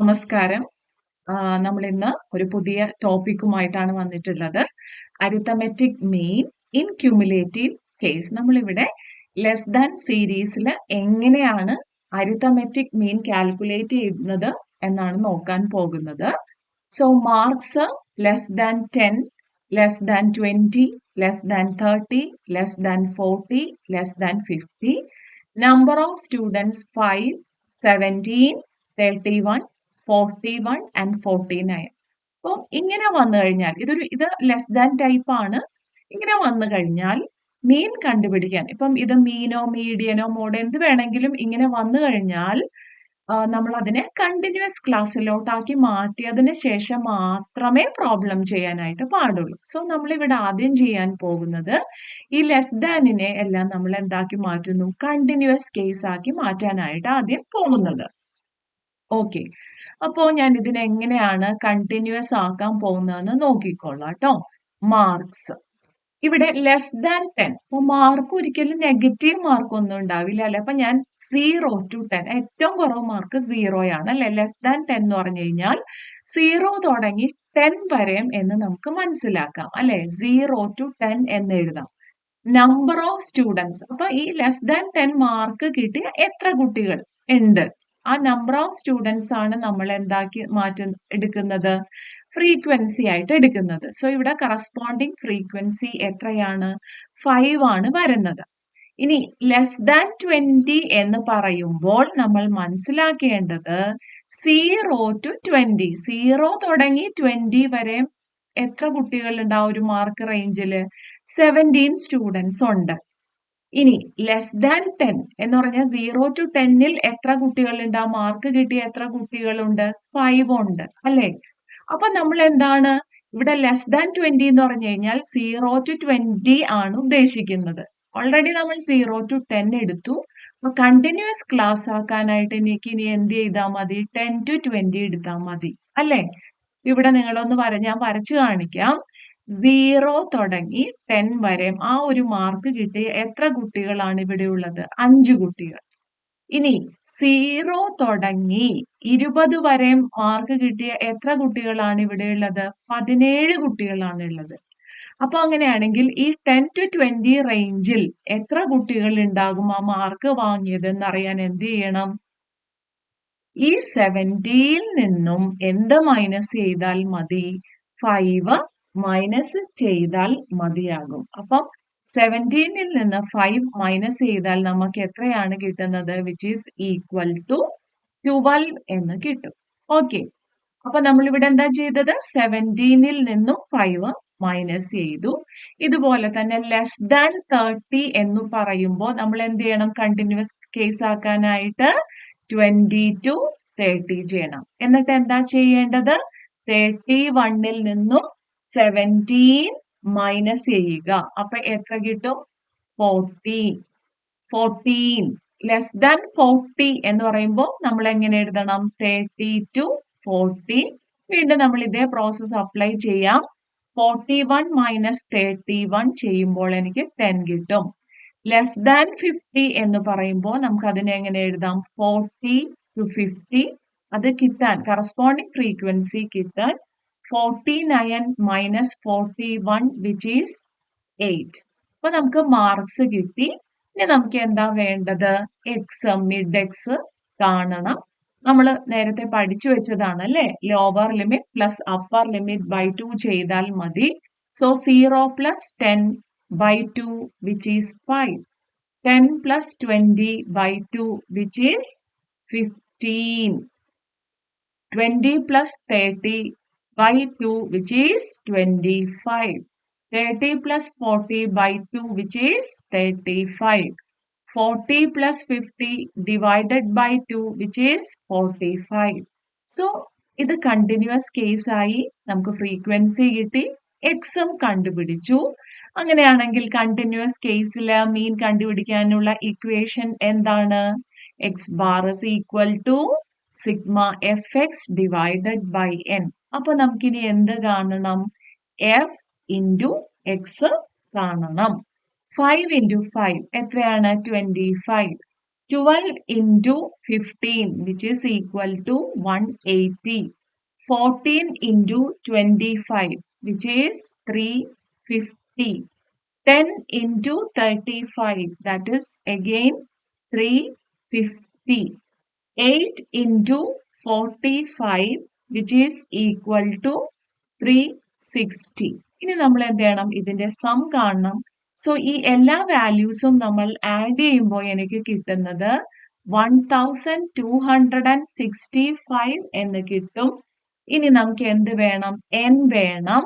നമസ്കാരം. നമ്മൾ ഇന്ന് ഒരു പുതിയ ടോപ്പിക്കുമായിട്ടാണ് വന്നിട്ടുള്ളത്. Arithmetic mean in cumulative case. നമ്മളിവിടെ ലെസ് ദാൻ സീരീസിൽ എങ്ങനെയാണ് അരിത്തമെറ്റിക് മീൻ കാൽക്കുലേറ്റ് ചെയ്യുന്നത് എന്നാണ് നോക്കാൻ പോകുന്നത്. So marks less than 10, less than 20, less than 30, less than 40, less than 50. Number of students 5, 17, 31, 41 and 49. അപ്പോൾ ഇങ്ങനെ വന്നു കഴിഞ്ഞാൽ ഇത് ലെസ് ദാൻ ടൈപ്പ് ആണ്. ഇങ്ങനെ വന്നു കഴിഞ്ഞാൽ മീൻ കണ്ടുപിടിക്കാൻ, ഇപ്പം ഇത് മീനോ മീഡിയനോ മോഡ് എന്ത് വേണമെങ്കിലും ഇങ്ങനെ വന്നു കഴിഞ്ഞാൽ നമ്മൾ അതിനെ കണ്ടിന്യൂസ് ക്ലാസ്സിലോട്ടാക്കി മാറ്റിയതിന് ശേഷം മാത്രമേ പ്രോബ്ലം ചെയ്യാനായിട്ട് പാടുള്ളൂ. സോ നമ്മളിവിടെ ആദ്യം ചെയ്യാൻ പോകുന്നത് ഈ ലെസ് ദാനിനെ എല്ലാം നമ്മൾ എന്താക്കി മാറ്റുന്നു, കണ്ടിന്യൂസ് കേസ് ആക്കി മാറ്റാനായിട്ട് ആദ്യം പോകുന്നത്. ഓക്കെ, അപ്പോ ഞാൻ ഇതിനെ എങ്ങനെയാണ് കണ്ടിന്യൂസ് ആക്കാൻ പോകുന്നതെന്ന് നോക്കിക്കൊള്ളാം കേട്ടോ. മാർക്സ് ഇവിടെ ലെസ് ദാൻ 10. അപ്പൊ മാർക്ക് ഒരിക്കലും നെഗറ്റീവ് മാർക്ക് ഒന്നും ഉണ്ടാവില്ല അല്ലെ. അപ്പൊ ഞാൻ 0 to 10, ഏറ്റവും കുറവ് മാർക്ക് 0 ആണ് അല്ലെ. ലെസ് ദാൻ 10 എന്ന് പറഞ്ഞു കഴിഞ്ഞാൽ 0 തുടങ്ങി 10 വരെയും എന്ന് നമുക്ക് മനസ്സിലാക്കാം അല്ലെ. 0 to 10 എന്ന് എഴുതാം. നമ്പർ ഓഫ് സ്റ്റുഡൻസ്, അപ്പൊ ഈ ലെസ് ദാൻ 10 മാർക്ക് കിട്ടിയ എത്ര കുട്ടികൾ ഉണ്ട്, ആ നമ്പർ ഓഫ് സ്റ്റുഡൻസ് ആണ് നമ്മൾ എന്താക്കി എടുക്കുന്നത്, ഫ്രീക്വൻസി ആയിട്ട് എടുക്കുന്നത്. സോ ഇവിടെ കറസ്പോണ്ടിങ് ഫ്രീക്വൻസി എത്രയാണ്, 5 ആണ് വരുന്നത്. ഇനി ലെസ് ദാൻ 20 എന്ന് പറയുമ്പോൾ നമ്മൾ മനസ്സിലാക്കേണ്ടത് 0 to 20, 0 തുടങ്ങി 20 വരെ എത്ര കുട്ടികളുണ്ട് ആ ഒരു മാർക്ക് റേഞ്ചിൽ, 17 സ്റ്റുഡൻസ് ഉണ്ട്. ഇനി ലെസ് ദാൻ 10 എന്ന് പറഞ്ഞാൽ 0 to 10ൽ എത്ര കുട്ടികളുണ്ട്, ആ മാർക്ക് കിട്ടിയ എത്ര കുട്ടികളുണ്ട്, 5 ഉണ്ട് അല്ലെ. അപ്പൊ നമ്മൾ എന്താണ് ഇവിടെ ലെസ് ദാൻ 20 എന്ന് പറഞ്ഞു കഴിഞ്ഞാൽ 0 to 20 ആണ് ഉദ്ദേശിക്കുന്നത്. ഓൾറെഡി നമ്മൾ 0 to 10 എടുത്തു. അപ്പൊ കണ്ടിന്യൂസ് ക്ലാസ് ആക്കാനായിട്ട് എനിക്ക് ഇനി എന്ത് ചെയ്താൽ മതി, 10 to 20 എടുത്താൽ മതി അല്ലെ. ഇവിടെ നിങ്ങളൊന്ന് ഞാൻ വരച്ചു കാണിക്കാം. 0 തുടങ്ങി 10 വരെ ആ ഒരു മാർക്ക് കിട്ടിയ എത്ര കുട്ടികളാണ് ഇവിടെ ഉള്ളത്, 5 കുട്ടികൾ. ഇനി 0 തുടങ്ങി 20 വരെ മാർക്ക് കിട്ടിയ എത്ര കുട്ടികളാണ് ഇവിടെ ഉള്ളത്, 17 കുട്ടികളാണ് ഉള്ളത്. അപ്പൊ അങ്ങനെയാണെങ്കിൽ ഈ 10 to 20 റേഞ്ചിൽ എത്ര കുട്ടികൾ ഉണ്ടാകും ആ മാർക്ക് വാങ്ങിയത് എന്നറിയാൻ എന്ത് ചെയ്യണം, ഈ 70ൽ നിന്നും എന്ത് മൈനസ് ചെയ്താൽ മതി, 5 മൈനസ് ചെയ്താൽ മതിയാകും. അപ്പം 17ൽ നിന്ന് 5 മൈനസ് ചെയ്താൽ നമുക്ക് എത്രയാണ് കിട്ടുന്നത്, വിച്ച് ഈസ് ഈക്വൽ ടു 12 എന്ന് കിട്ടും. ഓക്കെ, അപ്പൊ നമ്മളിവിടെ എന്താ ചെയ്തത്, 17ൽ നിന്നും 5 മൈനസ് ചെയ്തു. ഇതുപോലെ തന്നെ ലെസ് ദാൻ 30 എന്ന് പറയുമ്പോൾ നമ്മൾ എന്ത് ചെയ്യണം, കണ്ടിന്യൂസ് കേസ് ആക്കാനായിട്ട് 20 to 30 ചെയ്യണം. എന്നിട്ട് എന്താ ചെയ്യേണ്ടത്, 31ൽ നിന്നും 17 മൈനസ് ചെയ്യുക. അപ്പൊ എത്ര കിട്ടും, 14. ലെസ് ദാൻ 40 എന്ന് പറയുമ്പോൾ നമ്മൾ എങ്ങനെ എഴുതണം, 30 to 40. വീണ്ടും നമ്മൾ ഇതേ പ്രോസസ് അപ്ലൈ ചെയ്യാം. 41 മൈനസ് 31 ചെയ്യുമ്പോൾ എനിക്ക് 10 കിട്ടും. ലെസ് ദാൻ 50 എന്ന് പറയുമ്പോൾ നമുക്ക് അതിനെ എങ്ങനെ എഴുതാം, 40 to 50. അത് കിട്ടാൻ കറസ്പോണ്ടിങ് ഫ്രീക്വൻസി കിട്ടാൻ 49 മൈനസ് 41 വിച്ച് ഈസ് 8. അപ്പൊ നമുക്ക് മാർക്സ് കിട്ടി. ഇനി നമുക്ക് എന്താ വേണ്ടത്, എക്സ്, മിഡ് എക്സ് കാണണം. നമ്മൾ നേരത്തെ പഠിച്ചു വെച്ചതാണ് അല്ലെ, lower limit plus upper limit by 2 ചെയ്താൽ മതി. So 0 plus 10 by 2 which is 5. 10 plus 20 by 2 which is 15. 20 plus 30 by 2 which is 25. 30 plus 40 by 2 which is 35. 40 plus 50 divided by 2 which is 45. So ഇത് continuous case ആയി, നമുക്ക് frequency കിട്ടി, എക്സും കണ്ടുപിടിച്ചു. അങ്ങനെയാണെങ്കിൽ continuous കേസിൽ മീൻ കണ്ടുപിടിക്കാനുള്ള ഇക്വേഷൻ എന്താണ്, x bar is equal to sigma f x divided by n. അപ്പൊ നമുക്കിനി എന്ത് കാണണം, എഫ് ഇൻറ്റു എക്സ് കാണണം. 5 into 5 എത്രയാണ്, 25. 12 into 15, which is equal to 180. 14 into 25, which is 350. 10 into 35, that is again 350. 8 into 45, which is equal to 360. ഇനി നമ്മൾ എന്ത് ചെയ്യണം? ഇതിന്റെ സം കാണണം. സോ ഈ എല്ലാ വാല്യൂസും നമ്മൾ ആഡ് ചെയ്യുമ്പോൾ എനിക്ക് കിട്ടുന്നത് 1265 എന്ന് കിട്ടും. ഇനി നമുക്ക് എന്ത് വേണം? n വേണം.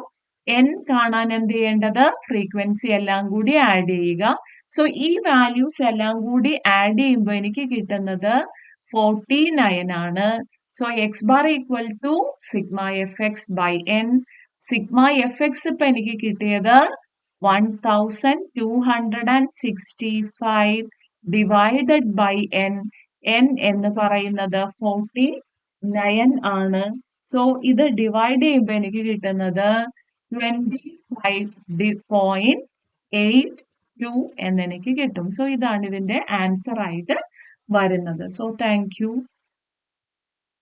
n കാണാൻ എന്ത് ചെയ്യേണ്ടത്? ഫ്രീക്വൻസി എല്ലാം കൂടി ആഡ് ചെയ്യുക. സോ ഈ വാല്യൂസ് എല്ലാം കൂടി ആഡ് ചെയ്യുമ്പോൾ എനിക്ക് കിട്ടുന്നത് 49 ആണ്. So x bar equal to sigma fx by n. Sigma f X ഇപ്പൊ എനിക്ക് കിട്ടിയത് 1265 ഡിവൈഡഡ് ബൈ n. n എന്ന് പറയുന്നത് 49 ആണ്. സോ ഇത് ഡിവൈഡ് ചെയ്യുമ്പോൾ എനിക്ക് കിട്ടുന്നത് 25.82 എന്ന് എനിക്ക് കിട്ടും. സോ ഇതാണ് ഇതിന്റെ ആൻസർ ആയിട്ട് വരുന്നത്. So thank you.